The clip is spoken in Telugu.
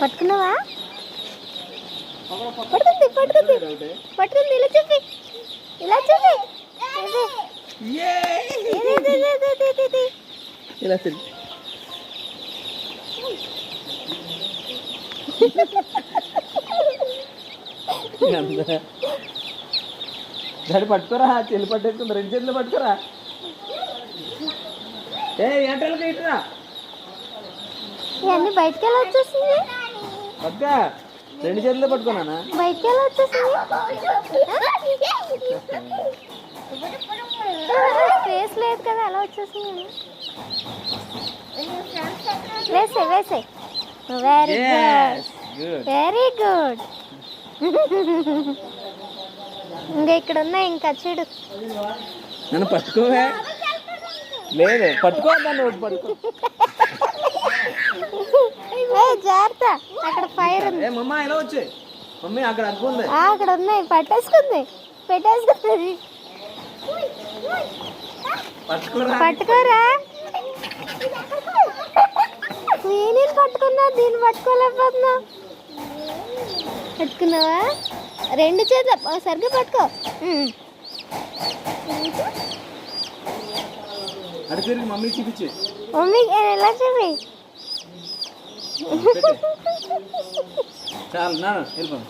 పట్టుకున్నావా? పట్టుకుంది పట్టుకుంది పట్టుకుంది. ఇలా చెప్పి ఇలా చెప్పి ఇలా తిరిగి దాన్ని పట్టుకోరా, చెల్లి పట్టేసుకుందా, రెండు చేతులు పట్టుకోరా. ఏ ఎంటలకి ఇటురా, ఇవన్నీ బయటకు ఎలా వచ్చేసింది? పక్క రెండు చేతులు పట్టుకున్నానా? బయటకు ఎలా వచ్చేసింది? ఫేస్ లేదు కదా, ఎలా వచ్చేసింది? వేసే వేసే. Very good very good. ఇంకా ఇక్కడ ఉన్నాయి, ఇంకా చూడు. నన్ను పట్టుకోవే. లేదు పట్టుకోవద్దాన్ని, పట్టుకో. జాగ్రత్త, అక్కడ ఫైర్ ఉంది. మమ్మీ ఎలా వచ్చాయి? మమ్మీ అక్కడ అగ్గుంది, అక్కడ ఉన్నాయి. పట్టేసుకుంది పెట్టేసుకుంది. పట్టుకోరా. నేను పట్టుకున్నా, దీన్ని పట్టుకోలేకపోతున్నా. పట్టుకున్నావా? రెండు చేతులు సరిగ్గా పట్టుకో. మమ్మీ చూపించి, మమ్మీ ఎలా చూపి. చాలు నా వెళ్ళిపోయి.